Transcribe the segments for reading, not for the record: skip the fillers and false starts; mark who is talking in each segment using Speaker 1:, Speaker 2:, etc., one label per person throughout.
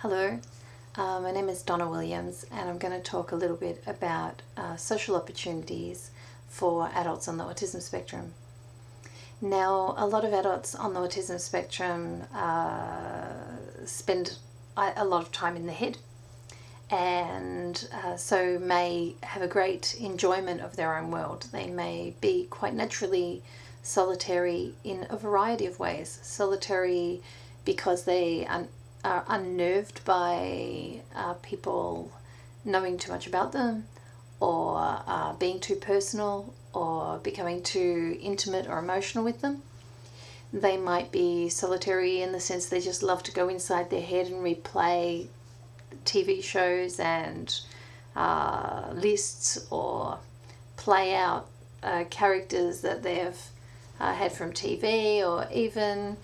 Speaker 1: Hello, my name is Donna Williams, and I'm going to talk a little bit about social opportunities for adults on the autism spectrum. Now, a lot of adults on the autism spectrum spend a lot of time in the head, and so may have a great enjoyment of their own world. They may be quite naturally solitary in a variety of ways. Solitary because they are unnerved by people knowing too much about them, or being too personal, or becoming too intimate or emotional with them. They might be solitary in the sense they just love to go inside their head and replay TV shows and lists, or play out characters that they've had from TV, or even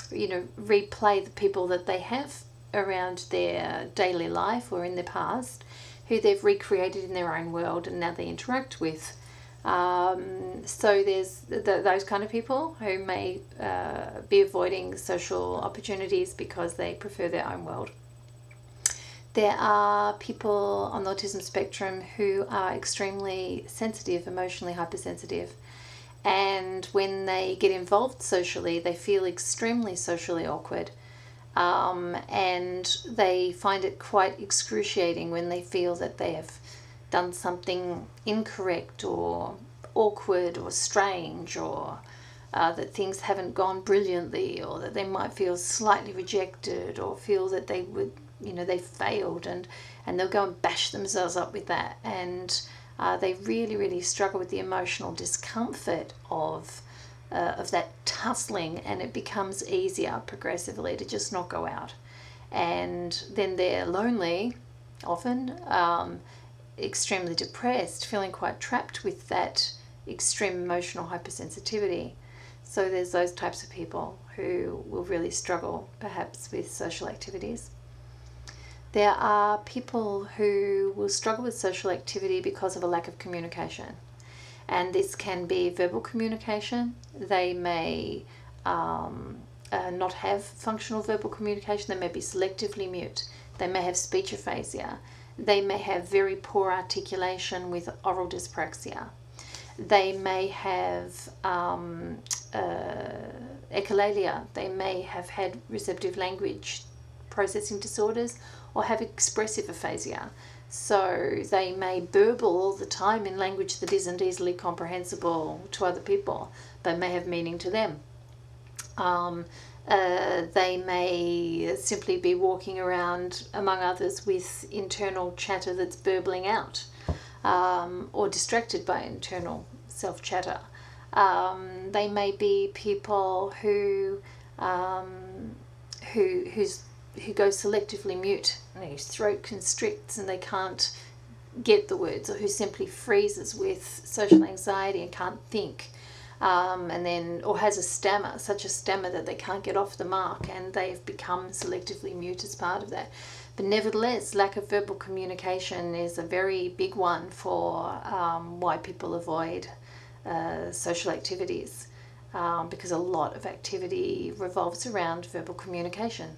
Speaker 1: replay the people that they have around their daily life or in their past, who they've recreated in their own world and now they interact with. So there's those kind of people who may be avoiding social opportunities because they prefer their own world. There are people on the autism spectrum who are extremely sensitive, emotionally hypersensitive. And when they get involved socially, they feel extremely socially awkward. And they find it quite excruciating when they feel that they have done something incorrect or awkward or strange, or that things haven't gone brilliantly, or that they might feel slightly rejected, or feel that they would, they failed, and they'll go and bash themselves up with that. And they really struggle with the emotional discomfort of that tussling, and it becomes easier progressively to just not go out. And then they're lonely, often, extremely depressed, feeling quite trapped with that extreme emotional hypersensitivity. So there's those types of people who will really struggle, perhaps, with social activities. There are people who will struggle with social activity because of a lack of communication. And this can be verbal communication. They may not have functional verbal communication. They may be selectively mute. They may have speech aphasia. They may have very poor articulation with oral dyspraxia. They may have echolalia. They may have had receptive language processing disorders, or have expressive aphasia. So they may burble all the time in language that isn't easily comprehensible to other people, but may have meaning to them. They may simply be walking around among others with internal chatter that's burbling out, or distracted by internal self-chatter. They may be people who go selectively mute, and whose throat constricts and they can't get the words, or who simply freezes with social anxiety and can't think, or has such a stammer that they can't get off the mark, and they've become selectively mute as part of that. But nevertheless, lack of verbal communication is a very big one for why people avoid social activities, because a lot of activity revolves around verbal communication.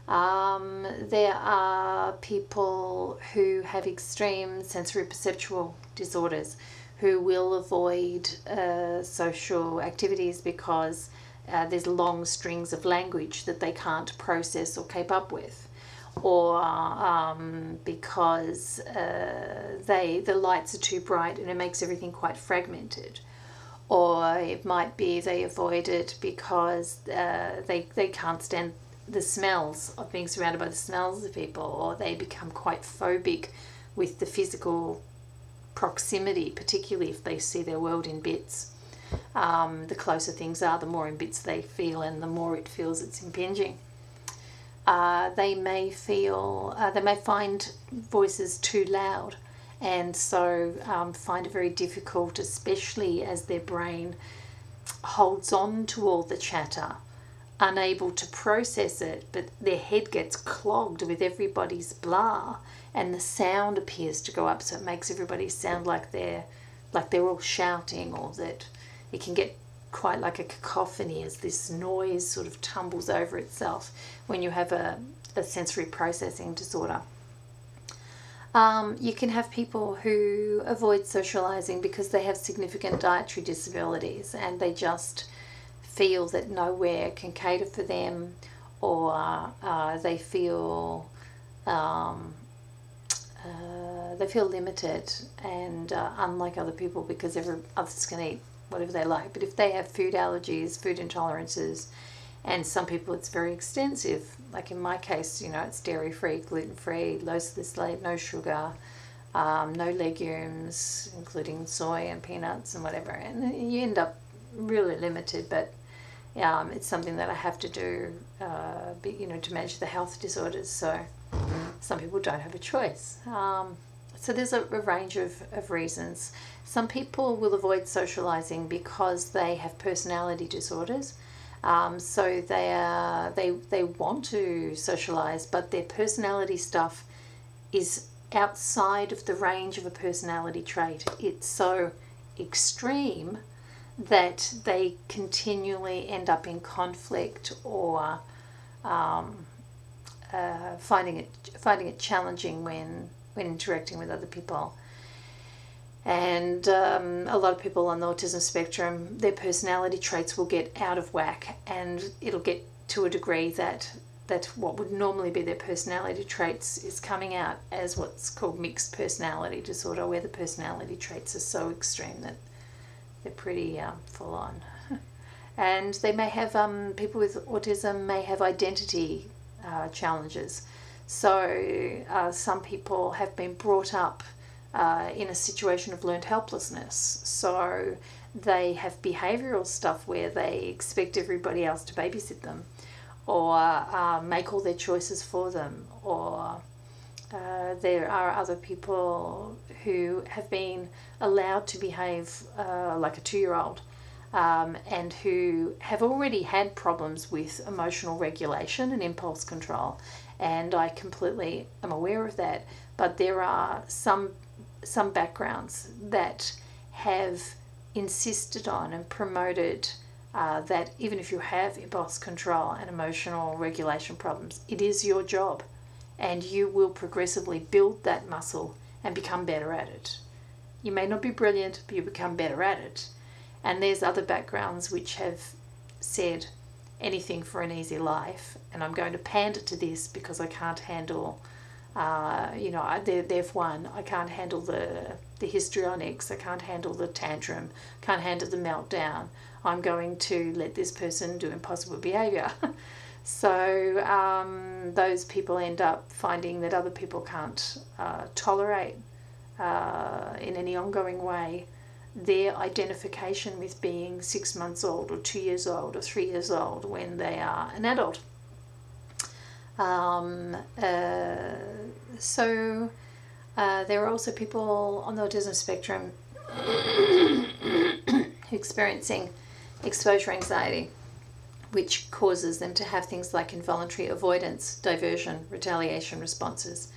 Speaker 1: There are people who have extreme sensory perceptual disorders who will avoid social activities because there's long strings of language that they can't process or keep up with, or because the lights are too bright and it makes everything quite fragmented. Or it might be they avoid it because they can't stand the smells of being surrounded by the smells of people, or they become quite phobic with the physical proximity, particularly if they see their world in bits. The closer things are, the more in bits they feel, and the more it feels it's impinging. They may find voices too loud, and so find it very difficult, especially as their brain holds on to all the chatter, unable to process it, but their head gets clogged with everybody's blah, and the sound appears to go up, so it makes everybody sound like they're all shouting, or that it can get quite like a cacophony as this noise sort of tumbles over itself when you have a sensory processing disorder. You can have people who avoid socializing because they have significant dietary disabilities and they just feel that nowhere can cater for them, or they feel limited and unlike other people because others can eat whatever they like. But if they have food allergies, food intolerances, and some people it's very extensive, like in my case, it's dairy-free, gluten-free, low salicylate, no sugar, no legumes, including soy and peanuts and whatever, and you end up really limited. But it's something that I have to do, to manage the health disorders. So some people don't have a choice. So there's a range of reasons. Some people will avoid socializing because they have personality disorders. So they want to socialize, but their personality stuff is outside of the range of a personality trait. It's so extreme that they continually end up in conflict or finding it challenging when interacting with other people. And a lot of people on the autism spectrum, their personality traits will get out of whack, and it'll get to a degree that what would normally be their personality traits is coming out as what's called mixed personality disorder, where the personality traits are so extreme that they're pretty full on. And they may have, people with autism may have identity challenges. So some people have been brought up in a situation of learned helplessness. So they have behavioural stuff where they expect everybody else to babysit them or make all their choices for them. Or there are other people who have been allowed to behave like a 2-year-old and who have already had problems with emotional regulation and impulse control. And I completely am aware of that. But there are some backgrounds that have insisted on and promoted that even if you have impulse control and emotional regulation problems, it is your job and you will progressively build that muscle and become better at it. You may not be brilliant, but you become better at it. And there's other backgrounds which have said anything for an easy life, and I'm going to pander to this because I can't handle they've won. I can't handle the histrionics. I can't handle the tantrum. Can't handle the meltdown. I'm going to let this person do impossible behaviour. So those people end up finding that other people can't tolerate in any ongoing way their identification with being 6 months old or 2 years old or 3 years old when they are an adult. So there are also people on the autism spectrum experiencing exposure anxiety, which causes them to have things like involuntary avoidance, diversion, retaliation responses.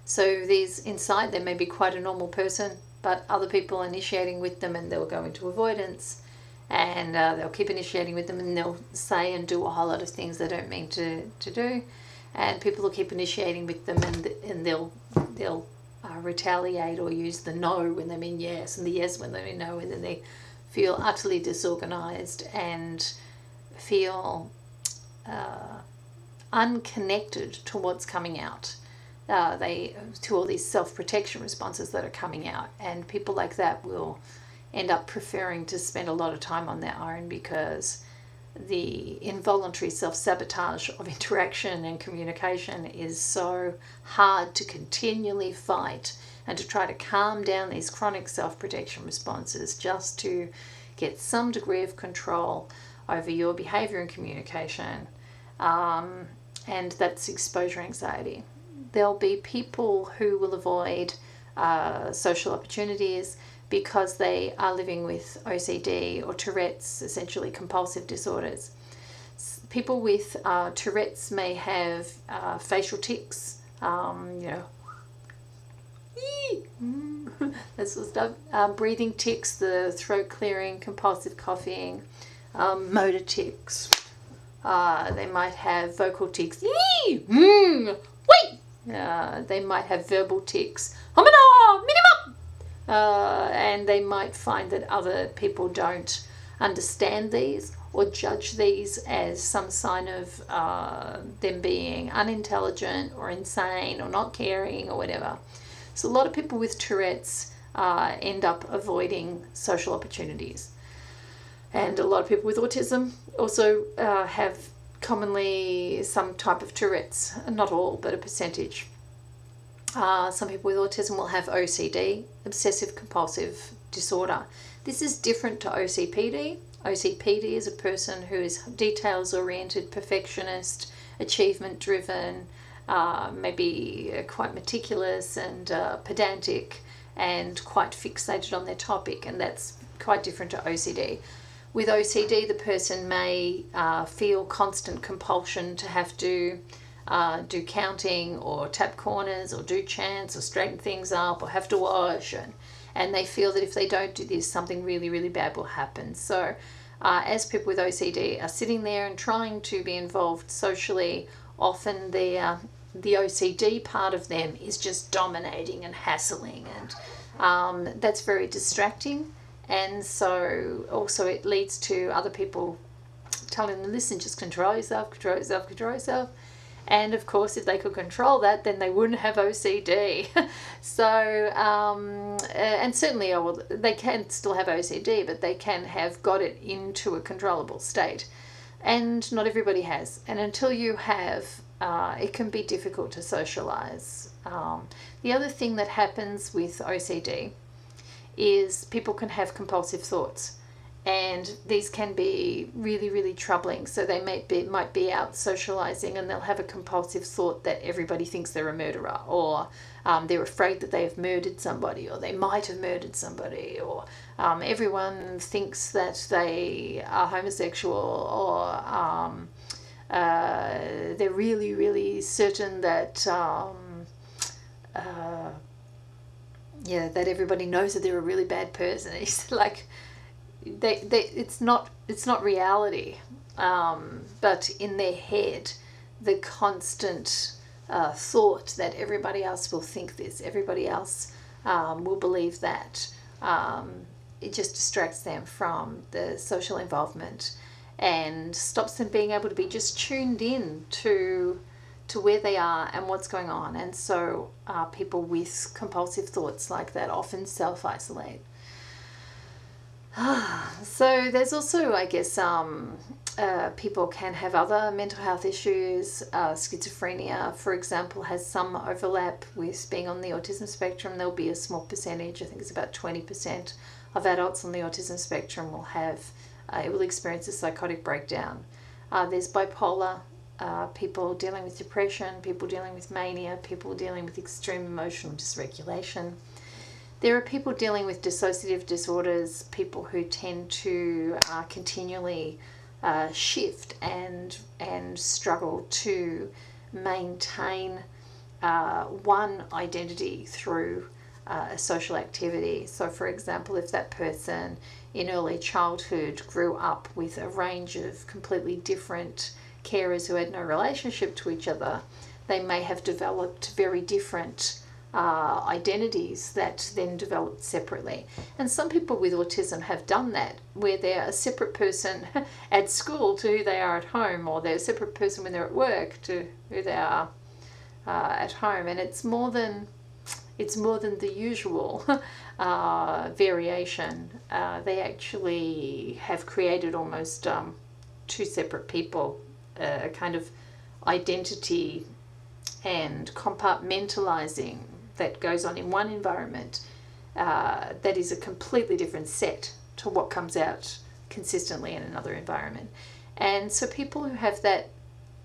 Speaker 1: So these inside them may be quite a normal person, but other people initiating with them and they'll go into avoidance, and they'll keep initiating with them and they'll say and do a whole lot of things they don't mean to do. And people will keep initiating with them and they'll retaliate or use the no when they mean yes and the yes when they mean no, and then they feel utterly disorganized and feel unconnected to what's coming out. To all these self-protection responses that are coming out, and people like that will end up preferring to spend a lot of time on their own because the involuntary self-sabotage of interaction and communication is so hard to continually fight and to try to calm down these chronic self-protection responses just to get some degree of control over your behavior and communication, and that's exposure anxiety. There'll be people who will avoid social opportunities because they are living with OCD or Tourette's, essentially compulsive disorders. People with Tourette's may have facial tics, that sort of stuff, breathing tics, the throat clearing, compulsive coughing, motor tics. They might have vocal tics. Wait! They might have verbal tics. Minimum! And they might find that other people don't understand these or judge these as some sign of them being unintelligent or insane or not caring or whatever. So a lot of people with Tourette's end up avoiding social opportunities. And a lot of people with autism also have commonly some type of Tourette's, not all, but a percentage. Some people with autism will have OCD, obsessive compulsive disorder. This is different to OCPD. OCPD is a person who is details-oriented, perfectionist, achievement-driven, maybe quite meticulous and pedantic and quite fixated on their topic, and that's quite different to OCD. With OCD, the person may feel constant compulsion to have to do counting or tap corners or do chants or straighten things up or have to wash, and they feel that if they don't do this, something really, really bad will happen. So as people with OCD are sitting there and trying to be involved socially, often the OCD part of them is just dominating and hassling, and that's very distracting. And so also it leads to other people telling them, listen, just control yourself, control yourself, control yourself. And of course, if they could control that, then they wouldn't have OCD. So, and certainly they can still have OCD, but they can have got it into a controllable state. And not everybody has. And until you have, it can be difficult to socialize. The other thing that happens with OCD is people can have compulsive thoughts, and these can be really, really troubling. So they might be out socializing and they'll have a compulsive thought that everybody thinks they're a murderer, or they're afraid that they have murdered somebody, or they might have murdered somebody, or everyone thinks that they are homosexual, or they're really, really certain that that everybody knows that they're a really bad person. It's like it's not reality, but in their head, the constant thought that everybody else will think this, everybody else will believe that, it just distracts them from the social involvement and stops them being able to be just tuned in to where they are and what's going on. And so people with compulsive thoughts like that often self-isolate. So there's also, I guess, people can have other mental health issues. Schizophrenia, for example, has some overlap with being on the autism spectrum. There'll be a small percentage, I think it's about 20% of adults on the autism spectrum will experience a psychotic breakdown. There's bipolar, people dealing with depression, people dealing with mania, people dealing with extreme emotional dysregulation. There are people dealing with dissociative disorders, people who tend to continually shift and struggle to maintain one identity through a social activity. So, for example, if that person in early childhood grew up with a range of completely different carers who had no relationship to each other, they may have developed very different identities that then developed separately. And some people with autism have done that, where they're a separate person at school to who they are at home, or they're a separate person when they're at work to who they are at home. And it's more than the usual variation. They actually have created almost two separate people, a kind of identity and compartmentalizing that goes on in one environment that is a completely different set to what comes out consistently in another environment. And so people who have that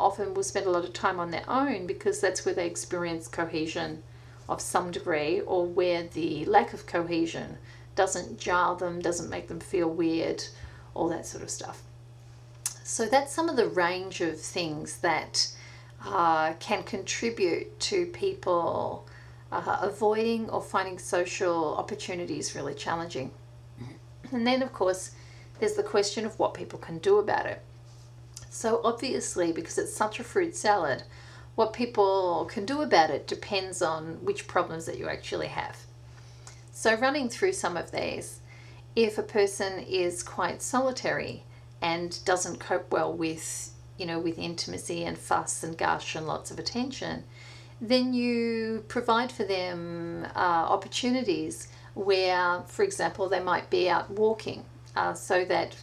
Speaker 1: often will spend a lot of time on their own, because that's where they experience cohesion of some degree, or where the lack of cohesion doesn't jar them, doesn't make them feel weird, all that sort of stuff. So that's some of the range of things that can contribute to people avoiding or finding social opportunities really challenging. And then, of course, there's the question of what people can do about it. So obviously, because it's such a fruit salad, what people can do about it depends on which problems that you actually have. So running through some of these, if a person is quite solitary and doesn't cope well with, with intimacy and fuss and gush and lots of attention, then you provide for them opportunities where, for example, they might be out walking so that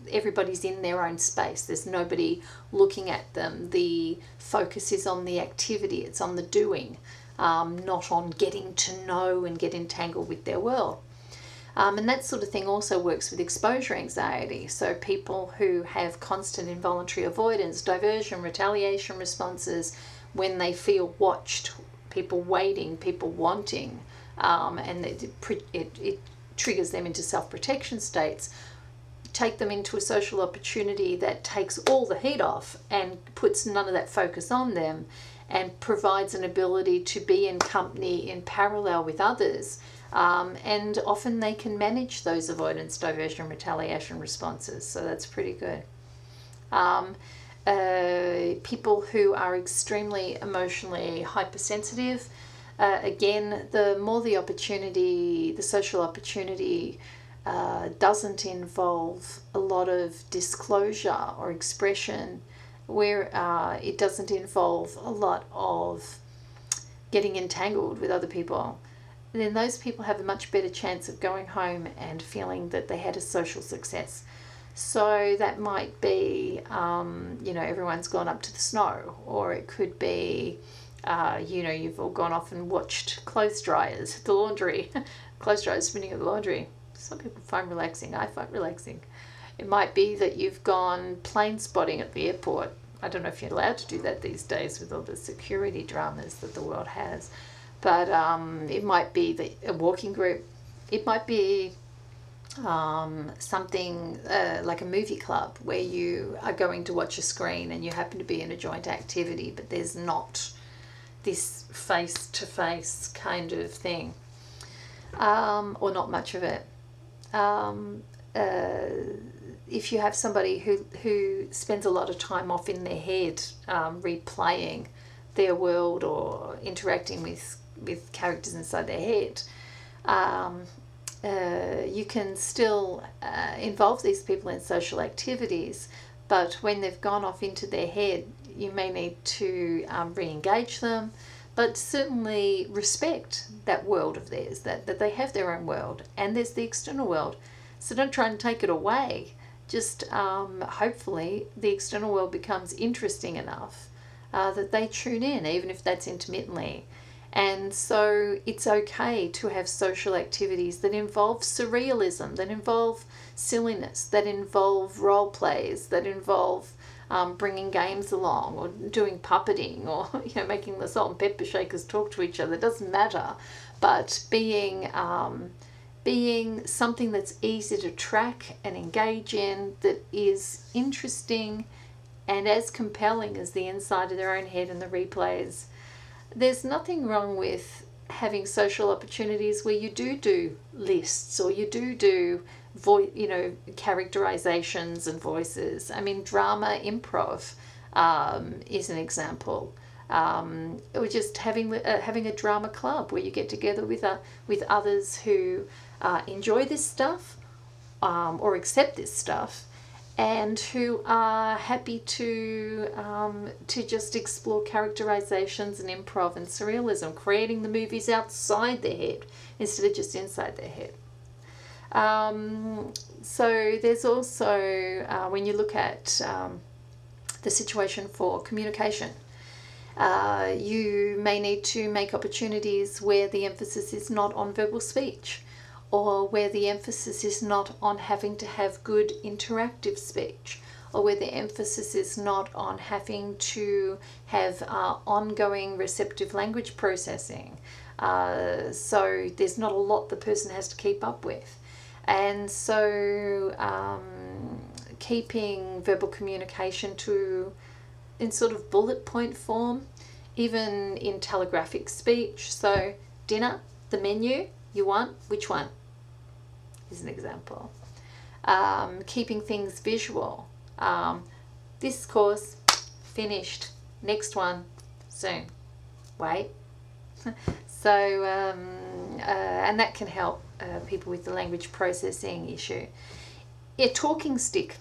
Speaker 1: everybody's in their own space. There's nobody looking at them. The focus is on the activity, it's on the doing, not on getting to know and get entangled with their world. And that sort of thing also works with exposure anxiety. So people who have constant involuntary avoidance, diversion, retaliation responses when they feel watched, people waiting, people wanting, and it triggers them into self-protection states, take them into a social opportunity that takes all the heat off and puts none of that focus on them and provides an ability to be in company in parallel with others. And often they can manage those avoidance, diversion, retaliation responses. So that's pretty good. People who are extremely emotionally hypersensitive, again, the more the opportunity, the social opportunity doesn't involve a lot of disclosure or expression, where it doesn't involve a lot of getting entangled with other people, then those people have a much better chance of going home and feeling that they had a social success. So that might be, everyone's gone up to the snow, or it could be, you've all gone off and watched clothes dryers, the laundry, clothes dryers spinning at the laundry. Some people find relaxing. I find relaxing. It might be that you've gone plane spotting at the airport. I don't know if you're allowed to do that these days with all the security dramas that the world has. But it might be a walking group. It might be something like a movie club where you are going to watch a screen and you happen to be in a joint activity, but there's not this face-to-face kind of thing, or not much of it. If you have somebody who spends a lot of time off in their head replaying their world or interacting with characters inside their head, you can still involve these people in social activities, but when they've gone off into their head, you may need to re-engage them, but certainly respect that world of theirs, that they have their own world, and there's the external world. So don't try and take it away. Just hopefully the external world becomes interesting enough that they tune in, even if that's intermittently. And so it's okay to have social activities that involve surrealism, that involve silliness, that involve role plays, that involve bringing games along, or doing puppeting, or making the salt and pepper shakers talk to each other. It doesn't matter, but being something that's easy to track and engage in, that is interesting and as compelling as the inside of their own head and the replays. There's nothing wrong with having social opportunities where you do lists, or you do characterizations and voices. I mean, drama improv is an example. Or just having a drama club where you get together with others who enjoy this stuff or accept this stuff, and who are happy to just explore characterizations and improv and surrealism, creating the movies outside their head instead of just inside their head. So there's also, when you look at the situation for communication, you may need to make opportunities where the emphasis is not on verbal speech, or where the emphasis is not on having to have good interactive speech, or where the emphasis is not on having to have ongoing receptive language processing. So there's not a lot the person has to keep up with. And so keeping verbal communication in sort of bullet point form, even in telegraphic speech. So dinner, the menu, you want, which one? Is an example. keeping things visual. This course, finished. Next one, soon. Wait. So, and that can help people with the language processing issue. A talking stick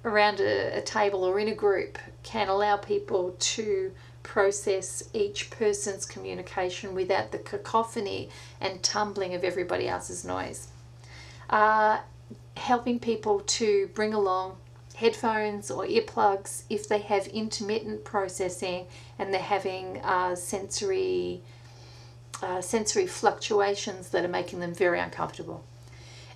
Speaker 1: around a table or in a group can allow people to process each person's communication without the cacophony and tumbling of everybody else's noise. Helping people to bring along headphones or earplugs if they have intermittent processing and they're having sensory fluctuations that are making them very uncomfortable.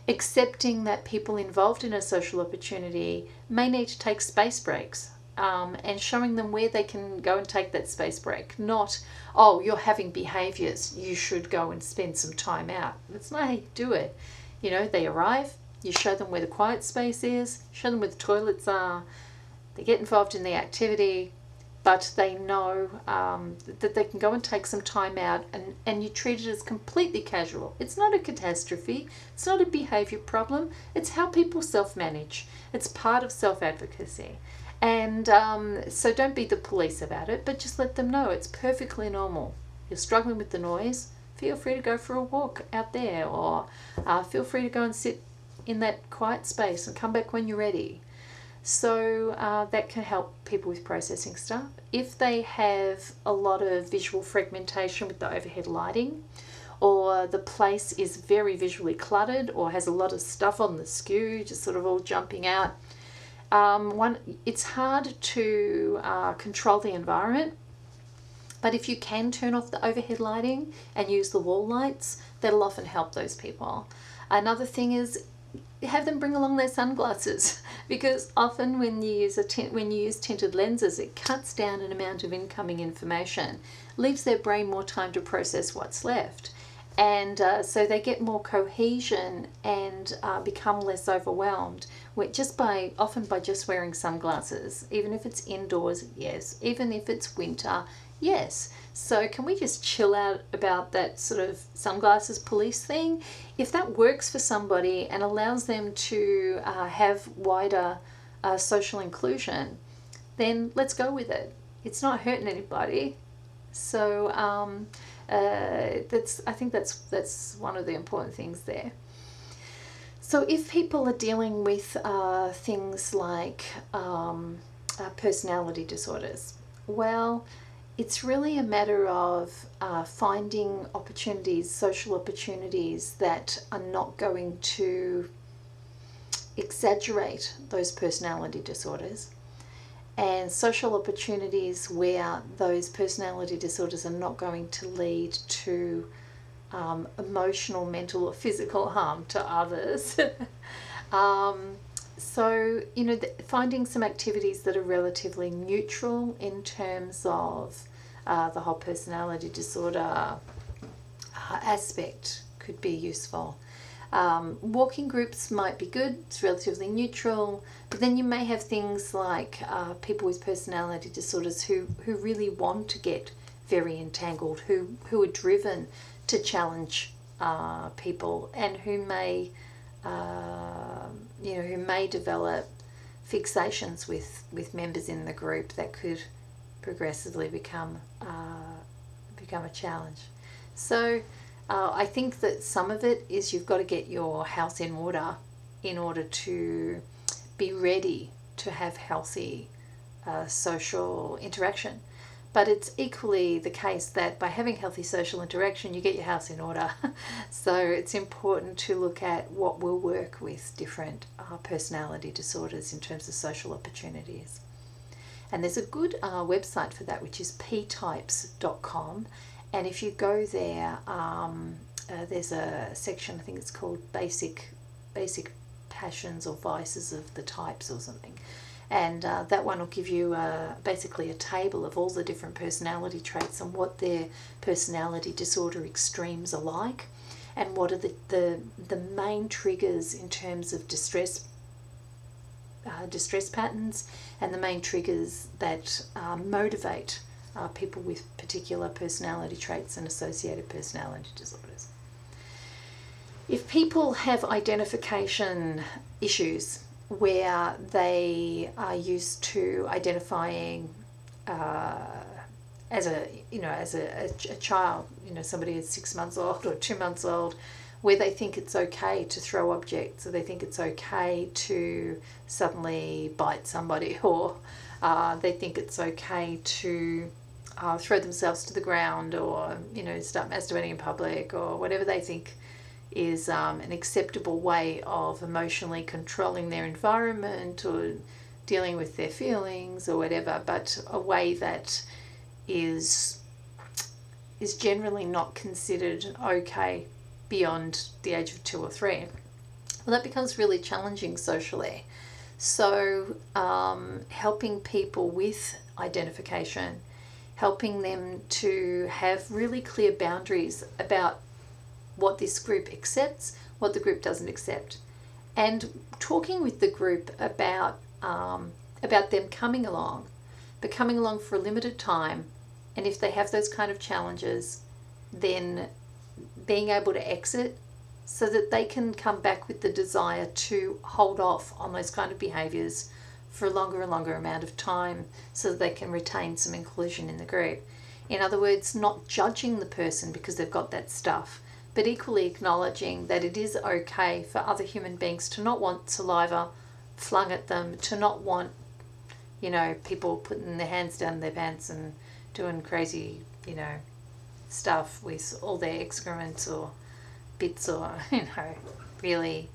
Speaker 1: Accepting that people involved in a social opportunity may need to take space breaks, and showing them where they can go and take that space break. Not, oh, you're having behaviours, you should go and spend some time out. That's not how you do it. You know, they arrive, you show them where the quiet space is, show them where the toilets are, they get involved in the activity, but they know that they can go and take some time out, and you treat it as completely casual. It's not a catastrophe. It's not a behaviour problem. It's how people self-manage. It's part of self-advocacy. And so don't be the police about it, but just let them know it's perfectly normal. You're struggling with the noise, feel free to go for a walk out there, or feel free to go and sit in that quiet space and come back when you're ready. So that can help people with processing stuff. If they have a lot of visual fragmentation with the overhead lighting, or the place is very visually cluttered or has a lot of stuff on the skew, just sort of all jumping out, it's hard to control the environment. But if you can turn off the overhead lighting and use the wall lights, that'll often help those people. Another thing is have them bring along their sunglasses, because often when you use tinted lenses, it cuts down an amount of incoming information, leaves their brain more time to process what's left, and so they get more cohesion and become less overwhelmed often by just wearing sunglasses. Even if it's indoors, yes. Even if it's winter, yes. So can we just chill out about that sort of sunglasses police thing? If that works for somebody and allows them to have wider social inclusion, then let's go with it. It's not hurting anybody. So I think that's one of the important things there. So if people are dealing with things like personality disorders, well, it's really a matter of finding opportunities, social opportunities that are not going to exaggerate those personality disorders, and social opportunities where those personality disorders are not going to lead to emotional, mental, or physical harm to others. So, finding some activities that are relatively neutral in terms of the whole personality disorder aspect could be useful. Walking groups might be good, it's relatively neutral, but then you may have things like people with personality disorders who really want to get very entangled, who are driven to challenge people, and who may develop fixations with members in the group that could progressively become a challenge. So I think that some of it is you've got to get your house in order to be ready to have healthy social interaction. But it's equally the case that by having healthy social interaction, you get your house in order. So it's important to look at what will work with different personality disorders in terms of social opportunities. And there's a good website for that, which is ptypes.com. And if you go there, there's a section, I think it's called Basic Passions or Vices of the Types or something. And that one will give you basically a table of all the different personality traits and what their personality disorder extremes are like, and what are the main triggers in terms of distress patterns, and the main triggers that motivate people with particular personality traits and associated personality disorders. If people have identification issues where they are used to identifying as a child, somebody who's 6 months old or 2 months old, where they think it's okay to throw objects, or they think it's okay to suddenly bite somebody, or they think it's okay to throw themselves to the ground, or start masturbating in public, or whatever they think is an acceptable way of emotionally controlling their environment or dealing with their feelings or whatever, but a way that is generally not considered okay beyond the age of 2 or 3. Well, that becomes really challenging socially. So helping people with identification, helping them to have really clear boundaries about what this group accepts, what the group doesn't accept, and talking with the group about them coming along, but coming along for a limited time, and if they have those kind of challenges, then being able to exit so that they can come back with the desire to hold off on those kind of behaviours for a longer and longer amount of time so that they can retain some inclusion in the group. In other words, not judging the person because they've got that stuff, but equally acknowledging that it is okay for other human beings to not want saliva flung at them, to not want, people putting their hands down their pants and doing crazy, stuff with all their excrements or bits, or, really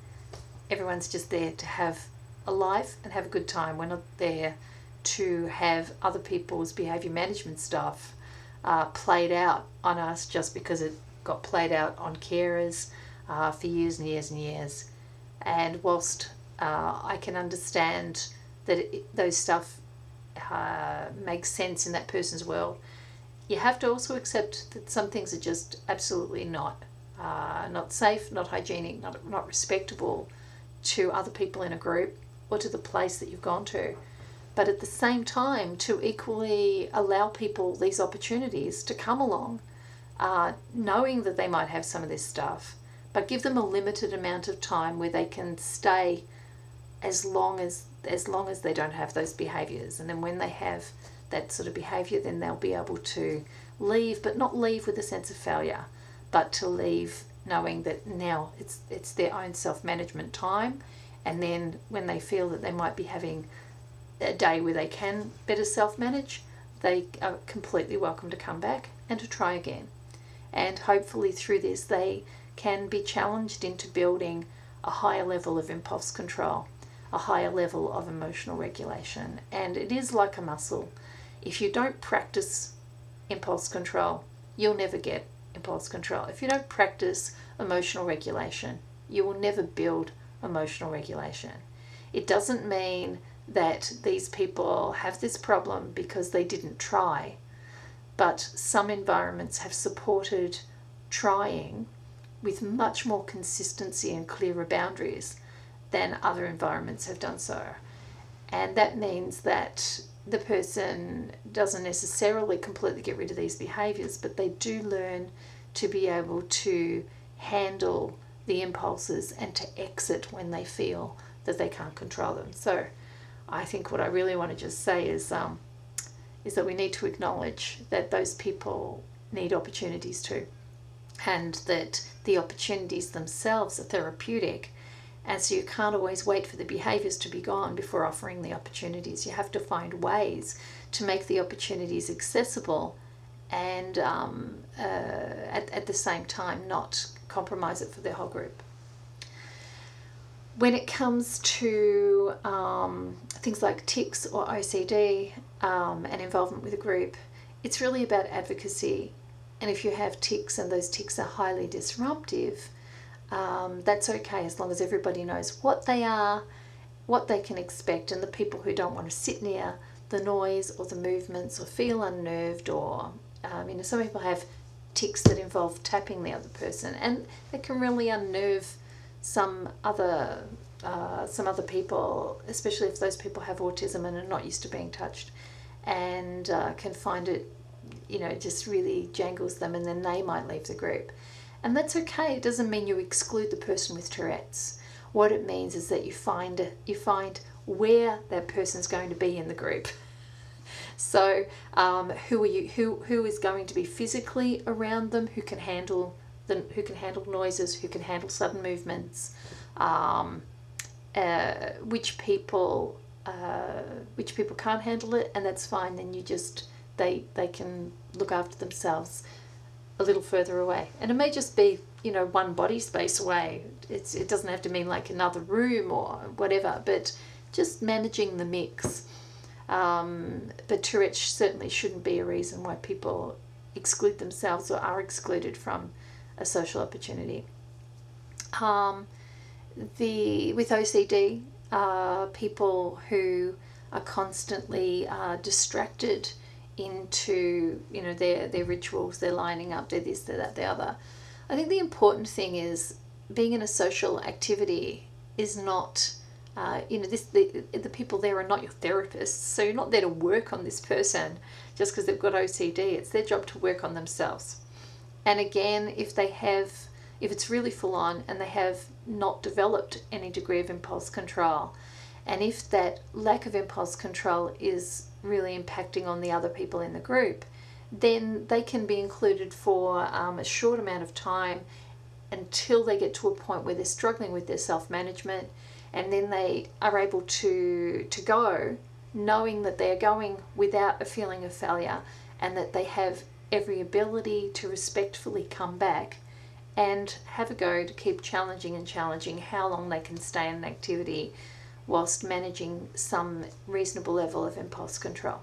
Speaker 1: everyone's just there to have a life and have a good time. We're not there to have other people's behaviour management stuff played out on us just because it got played out on carers for years and years and years. And whilst I can understand that those stuff makes sense in that person's world, you have to also accept that some things are just absolutely not safe, not hygienic, not respectable to other people in a group or to the place that you've gone to. But at the same time, to equally allow people these opportunities to come along, knowing that they might have some of this stuff, but give them a limited amount of time where they can stay as long as they don't have those behaviours. And then when they have that sort of behaviour, then they'll be able to leave, but not leave with a sense of failure, but to leave knowing that now it's their own self-management time. And then when they feel that they might be having a day where they can better self-manage, they are completely welcome to come back and to try again. And hopefully through this they can be challenged into building a higher level of impulse control, a higher level of emotional regulation. And it is like a muscle. If you don't practice impulse control, you'll never get impulse control. If you don't practice emotional regulation, you will never build emotional regulation. It doesn't mean that these people have this problem because they didn't try, but some environments have supported trying with much more consistency and clearer boundaries than other environments have done so. And that means that the person doesn't necessarily completely get rid of these behaviours, but they do learn to be able to handle the impulses and to exit when they feel that they can't control them. So I think what I really want to just say is that we need to acknowledge that those people need opportunities too, and that the opportunities themselves are therapeutic. And so you can't always wait for the behaviours to be gone before offering the opportunities. You have to find ways to make the opportunities accessible and at the same time not compromise it for the whole group. When it comes to things like tics or OCD and involvement with a group, it's really about advocacy. And if you have tics and those tics are highly disruptive, that's okay as long as everybody knows what they are, what they can expect, and the people who don't want to sit near the noise or the movements or feel unnerved, or some people have tics that involve tapping the other person, and they can really unnerve some other people, especially if those people have autism and are not used to being touched, and can find it, just really jangles them, and then they might leave the group. And that's okay. It doesn't mean you exclude the person with Tourette's. What it means is that you find where that person's going to be in the group. So who is going to be physically around them, who can handle noises, who can handle sudden movements, which people can't handle it, and that's fine. Then they can look after themselves a little further away, and it may just be one body space away. It doesn't have to mean like another room or whatever, but just managing the mix. But Tourette certainly shouldn't be a reason why people exclude themselves or are excluded from a social opportunity. With OCD, people who are constantly distracted into their rituals, their lining up, their this, their that, the other. I think the important thing is being in a social activity is not the people there are not your therapists, so you're not there to work on this person just because they've got OCD. It's their job to work on themselves. And again, if it's really full on and they have not developed any degree of impulse control, and if that lack of impulse control is really impacting on the other people in the group, then they can be included for a short amount of time until they get to a point where they're struggling with their self-management, and then they are able to go knowing that they're going without a feeling of failure, and that they have every ability to respectfully come back and have a go to keep challenging how long they can stay in an activity whilst managing some reasonable level of impulse control.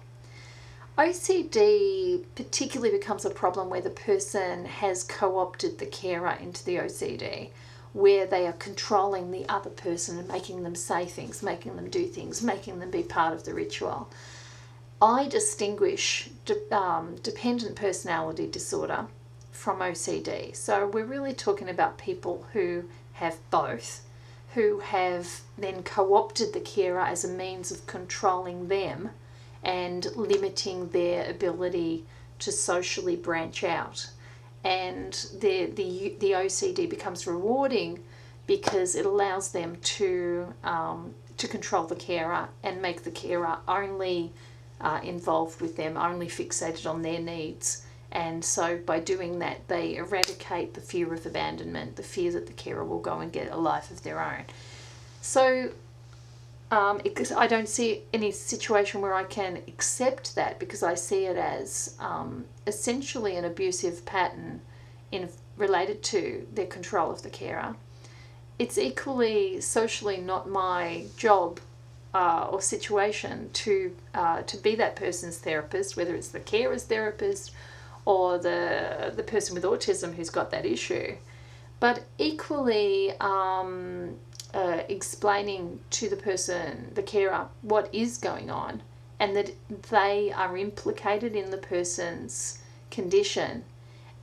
Speaker 1: OCD particularly becomes a problem where the person has co-opted the carer into the OCD, where they are controlling the other person and making them say things, making them do things, making them be part of the ritual. I distinguish dependent personality disorder from OCD. So we're really talking about people who have both, who have then co-opted the carer as a means of controlling them and limiting their ability to socially branch out. And the OCD becomes rewarding because it allows them to control the carer and make the carer only involved with them, only fixated on their needs. And so by doing that, they eradicate the fear of abandonment, the fear that the carer will go and get a life of their own. So I don't see any situation where I can accept that, because I see it as essentially an abusive pattern related to their control of the carer. It's equally socially not my job or situation to be that person's therapist, whether it's the carer's therapist or the person with autism who's got that issue. But equally explaining to the person, the carer, what is going on, and that they are implicated in the person's condition,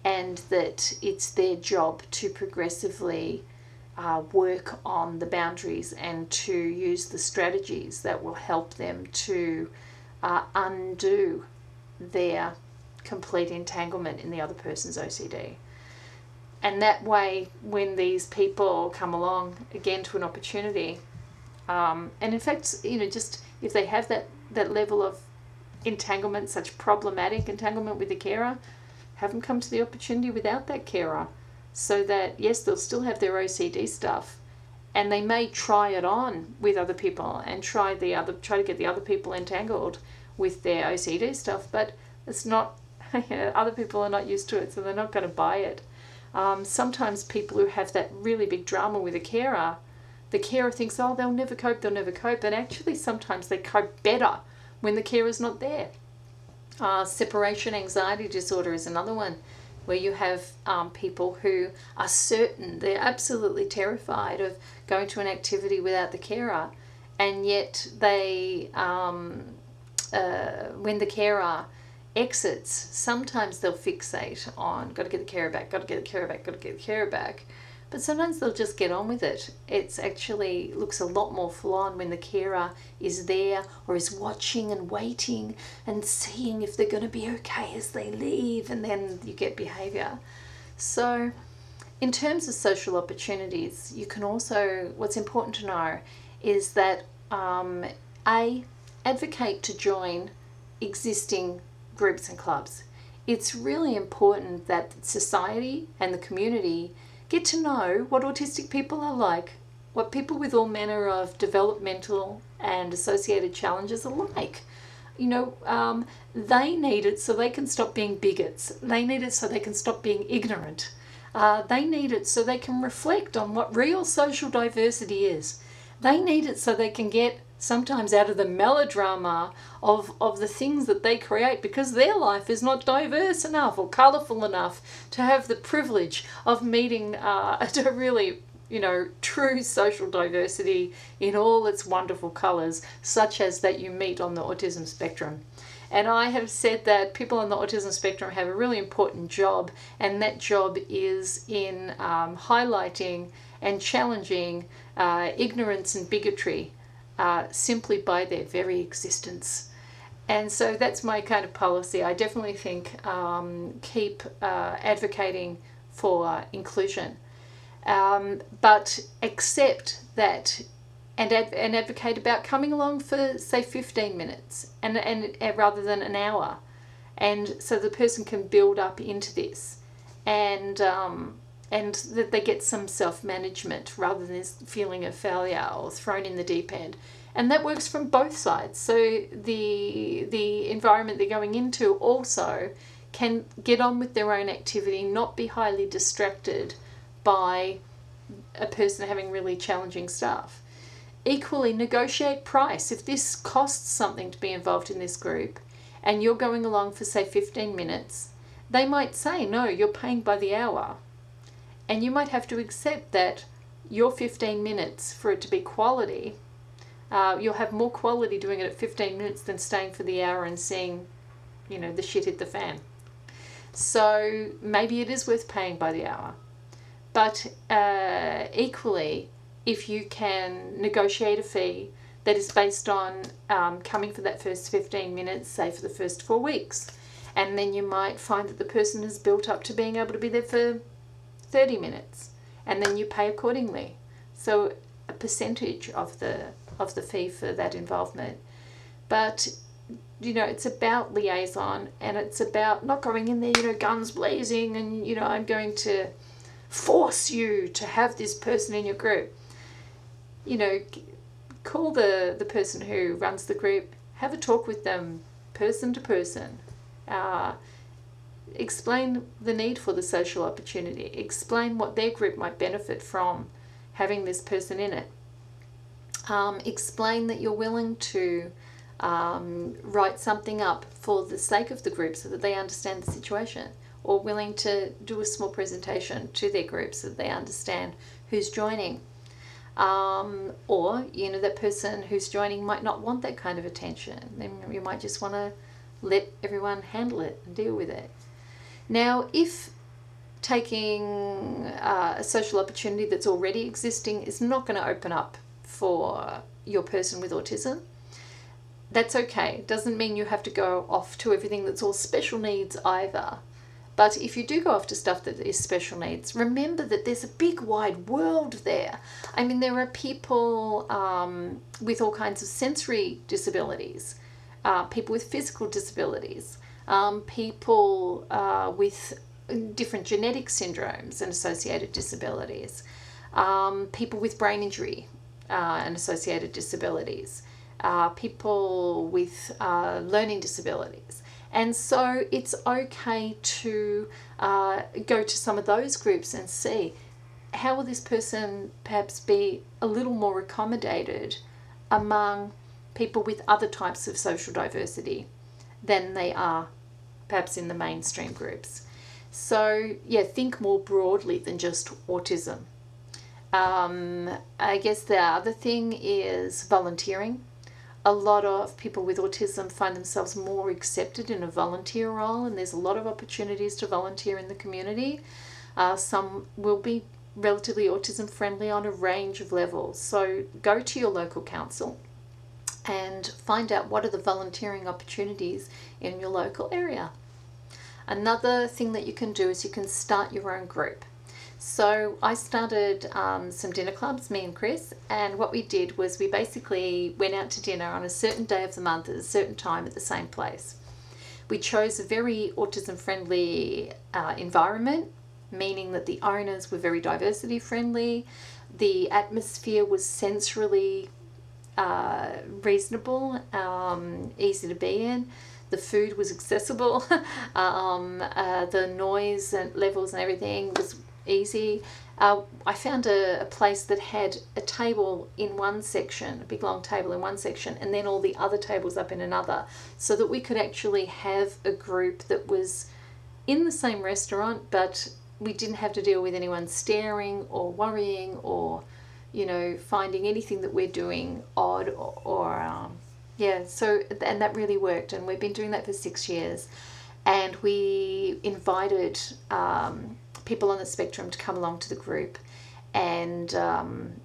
Speaker 1: and that it's their job to progressively work on the boundaries and to use the strategies that will help them to undo their complete entanglement in the other person's OCD. And that way, when these people come along again to an opportunity, and in fact, just if they have that level of entanglement, such problematic entanglement with the carer, have them come to the opportunity without that carer, so that yes, they'll still have their OCD stuff, and they may try it on with other people and try to get the other people entangled with their OCD stuff, but it's not. Other people are not used to it, so they're not going to buy it. Sometimes people who have that really big drama with a carer, the carer thinks, oh, they'll never cope, and actually sometimes they cope better when the carer's not there. Separation anxiety disorder is another one, where you have people who are certain, they're absolutely terrified of going to an activity without the carer, and yet they, when the carer exits, sometimes they'll fixate on got to get the carer back, but sometimes they'll just get on with it. It's actually looks a lot more full on when the carer is there or is watching and waiting and seeing if they're going to be okay as they leave, and then you get behaviour. So In terms of social opportunities, you can also, what's important to know is that advocate to join existing groups and clubs. It's really important that society and the community get to know what autistic people are like, what people with all manner of developmental and associated challenges are like. They need it so they can stop being bigots. They need it so they can stop being ignorant. They need it so they can reflect on what real social diversity is. They need it so they can get sometimes out of the melodrama of the things that they create, because their life is not diverse enough or colourful enough to have the privilege of meeting to really, true social diversity in all its wonderful colours, such as that you meet on the autism spectrum. And I have said that people on the autism spectrum have a really important job, and that job is in highlighting and challenging ignorance and bigotry simply by their very existence. And so that's my kind of policy. I definitely think keep advocating for inclusion, but accept that and advocate about coming along for, say, 15 minutes and rather than an hour, and so the person can build up into this, and that they get some self-management rather than this feeling of failure or thrown in the deep end. And that works from both sides. So the environment they're going into also can get on with their own activity, not be highly distracted by a person having really challenging stuff. Equally, negotiate price. If this costs something to be involved in this group and you're going along for, say, 15 minutes, they might say, no, you're paying by the hour. And you might have to accept that your 15 minutes, for it to be quality, you'll have more quality doing it at 15 minutes than staying for the hour and seeing, the shit hit the fan. So maybe it is worth paying by the hour. But equally, if you can negotiate a fee that is based on coming for that first 15 minutes, say for the first 4 weeks, and then you might find that the person has built up to being able to be there for 30 minutes, and then you pay accordingly. So a percentage of the fee for that involvement. But it's about liaison, and it's about not going in there, guns blazing, and I'm going to force you to have this person in your group. Call the person who runs the group, have a talk with them person to person. Explain the need for the social opportunity. Explain what their group might benefit from having this person in it. Explain that you're willing to write something up for the sake of the group so that they understand the situation, or willing to do a small presentation to their group so that they understand who's joining. Or, that person who's joining might not want that kind of attention. Then you might just want to let everyone handle it and deal with it. Now, if taking a social opportunity that's already existing is not going to open up for your person with autism, that's okay. It doesn't mean you have to go off to everything that's all special needs either. But if you do go off to stuff that is special needs, remember that there's a big wide world there. I mean, there are people with all kinds of sensory disabilities, people with physical disabilities, people with different genetic syndromes and associated disabilities, people with brain injury and associated disabilities, people with learning disabilities. And so it's okay to go to some of those groups and see how will this person perhaps be a little more accommodated among people with other types of social diversity than they are perhaps in the mainstream groups. So think more broadly than just autism. I guess the other thing is volunteering. A lot of people with autism find themselves more accepted in a volunteer role, and there's a lot of opportunities to volunteer in the community. Some will be relatively autism friendly on a range of levels. So go to your local council and find out what are the volunteering opportunities in your local area. Another thing that you can do is you can start your own group. So I started some dinner clubs, me and Chris, and what we did was we basically went out to dinner on a certain day of the month at a certain time at the same place. We chose a very autism-friendly environment, meaning that the owners were very diversity-friendly. The atmosphere was sensorily reasonable, easy to be in. The food was accessible. The noise and levels and everything was easy. I found a place that had a table in one section, a big long table in one section, and then all the other tables up in another, so that we could actually have a group that was in the same restaurant, but we didn't have to deal with anyone staring or worrying or, finding anything that we're doing odd or so, and that really worked, and we've been doing that for 6 years. And we invited people on the spectrum to come along to the group, and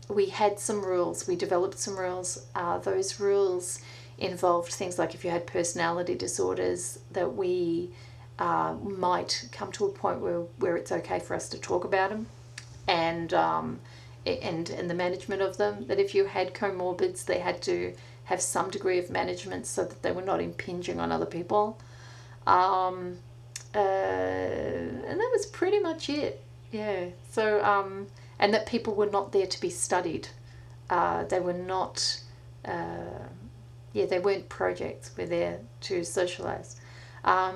Speaker 1: we had some rules. We developed some rules. Those rules involved things like if you had personality disorders, that we might come to a point where it's okay for us to talk about them, and the management of them. That if you had comorbids, they had to have some degree of management so that they were not impinging on other people. And that was pretty much it. Yeah. So, and that people were not there to be studied. They were not, they weren't projects. We're there to socialize.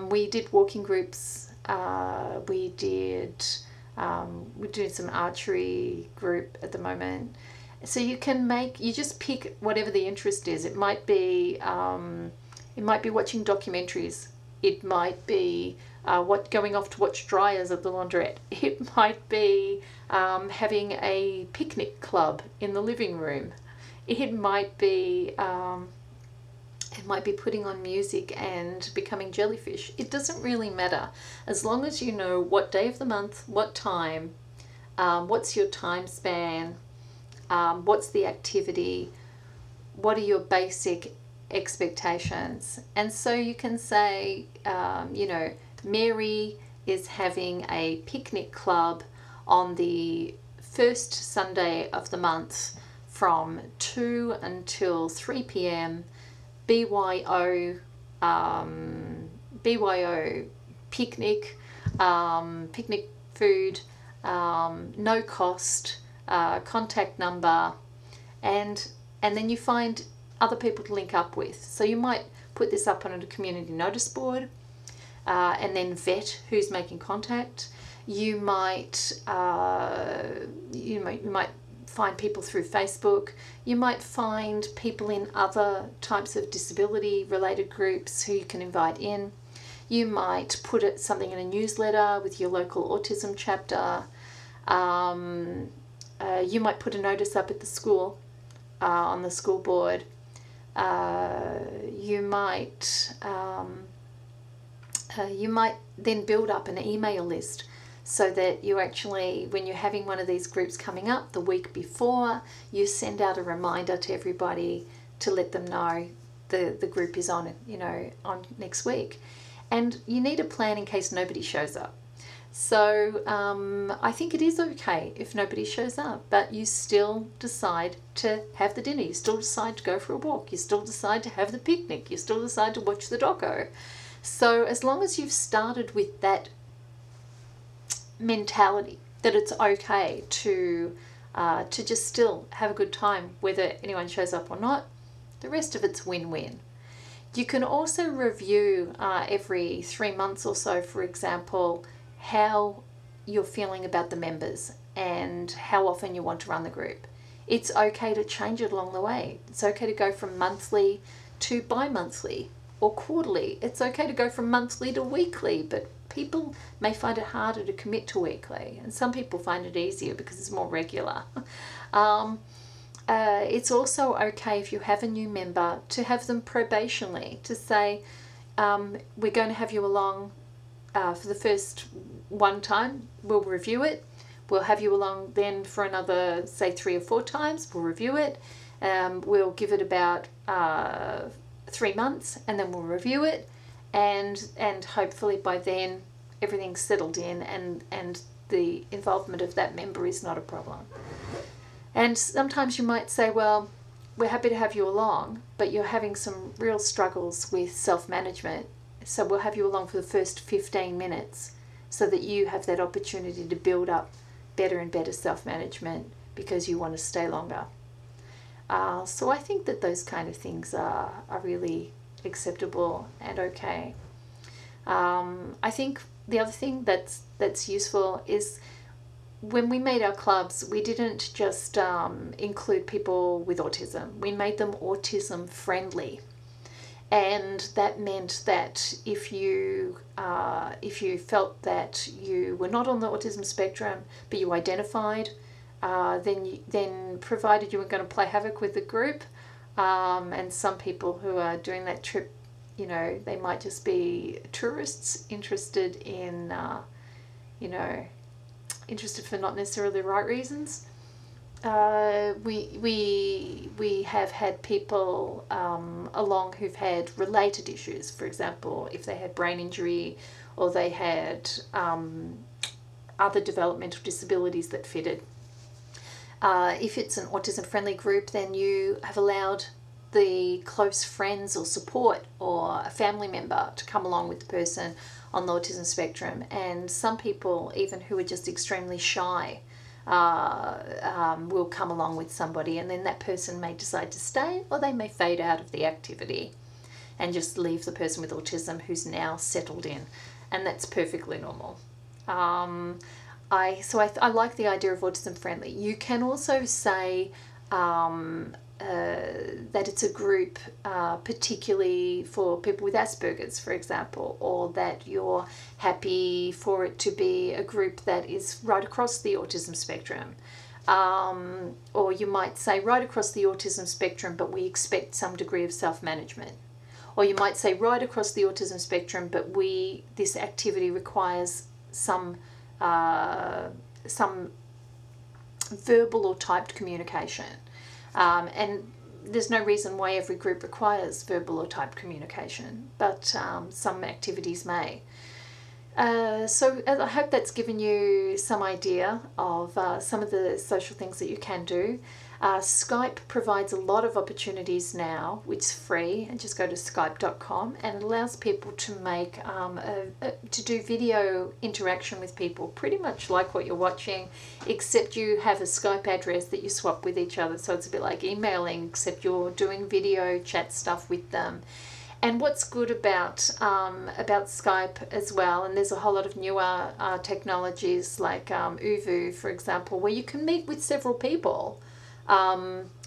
Speaker 1: We did walking groups. We're doing some archery group at the moment. So you just pick whatever the interest is. It might be watching documentaries. It might be going off to watch dryers at the laundrette. It might be having a picnic club in the living room. It might be putting on music and becoming jellyfish. It doesn't really matter, as long as you know what day of the month, what time, what's your time span, what's the activity, what are your basic expectations. And so you can say, Mary is having a picnic club on the first Sunday of the month from 2 until 3 p.m. BYO picnic, picnic food, no cost, contact number, and then you find other people to link up with. So you might put this up on a community notice board, and then vet who's making contact. You might find people through Facebook. You might find people in other types of disability related groups who you can invite in. You might put something in a newsletter with your local autism chapter. You might put a notice up at the school, on the school board. You might then build up an email list, so that you actually, when you're having one of these groups coming up the week before, you send out a reminder to everybody to let them know the group is on next week. And you need a plan in case nobody shows up. So I think it is okay if nobody shows up, but you still decide to have the dinner. You still decide to go for a walk. You still decide to have the picnic. You still decide to watch the doco. So as long as you've started with that mentality that it's okay to just still have a good time, whether anyone shows up or not, the rest of it's win-win. You can also review every 3 months or so, for example, how you're feeling about the members and how often you want to run the group. It's okay to change it along the way. It's okay to go from monthly to bi-monthly or quarterly. It's okay to go from monthly to weekly, but people may find it harder to commit to weekly, and some people find it easier because it's more regular. It's also okay if you have a new member to have them probationally, to say, we're going to have you along for the first one time, we'll review it. We'll have you along then for another, say, 3 or 4 times, we'll review it. We'll give it about 3 months, and then we'll review it. And hopefully by then everything's settled in, and the involvement of that member is not a problem. And sometimes you might say, well, we're happy to have you along, but you're having some real struggles with self-management, so we'll have you along for the first 15 minutes so that you have that opportunity to build up better and better self-management because you want to stay longer. So I think that those kind of things are really acceptable and okay. I think the other thing that's useful is when we made our clubs, we didn't just include people with autism. We made them autism friendly. And that meant that if you felt that you were not on the autism spectrum, but you identified, then provided you were going to play havoc with the group, and some people who are doing that trip, they might just be tourists interested in, interested for not necessarily the right reasons. We have had people along who've had related issues. For example, if they had brain injury or they had other developmental disabilities that fitted. If it's an autism-friendly group, then you have allowed the close friends or support or a family member to come along with the person on the autism spectrum. And some people, even who are just extremely shy, will come along with somebody, and then that person may decide to stay, or they may fade out of the activity and just leave the person with autism who's now settled in, and that's perfectly normal. I like the idea of autism friendly. You can also say that it's a group particularly for people with Asperger's, for example, or that you're happy for it to be a group that is right across the autism spectrum. Or you might say right across the autism spectrum, but we expect some degree of self-management. Or you might say right across the autism spectrum, but this activity requires some verbal or typed communication. And there's no reason why every group requires verbal or typed communication, but some activities may. So I hope that's given you some idea of some of the social things that you can do. Skype provides a lot of opportunities now, which is free, and just go to skype.com, and it allows people to make to do video interaction with people, pretty much like what you're watching, except you have a Skype address that you swap with each other. So it's a bit like emailing, except you're doing video chat stuff with them. And what's good about Skype as well, and there's a whole lot of newer technologies like Uvu, for example, where you can meet with several people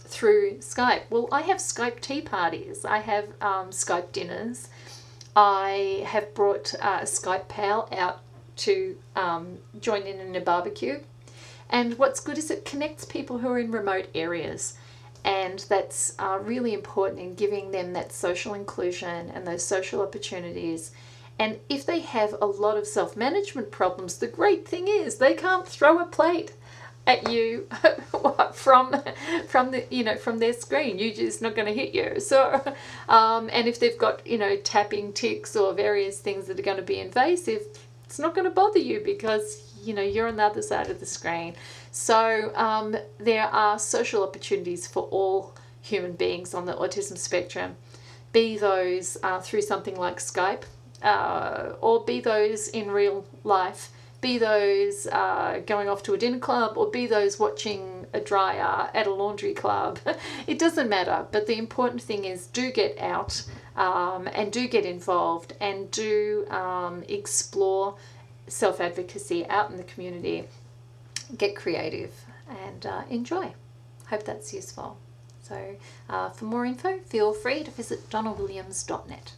Speaker 1: through Skype. Well, I have Skype tea parties. I have Skype dinners. I have brought a Skype pal out to join in a barbecue. And what's good is it connects people who are in remote areas. And that's really important in giving them that social inclusion and those social opportunities. And if they have a lot of self-management problems, the great thing is they can't throw a plate at you from their screen. You're just not going to hit you. So, and if they've got tapping tics or various things that are going to be invasive, it's not going to bother you because you're on the other side of the screen. So there are social opportunities for all human beings on the autism spectrum, be those through something like Skype, or be those in real life, be those going off to a dinner club, or be those watching a dryer at a laundry club. It doesn't matter, but the important thing is do get out and do get involved and do explore self-advocacy out in the community. Get creative and enjoy. Hope that's useful. So for more info, feel free to visit donnawilliams.net.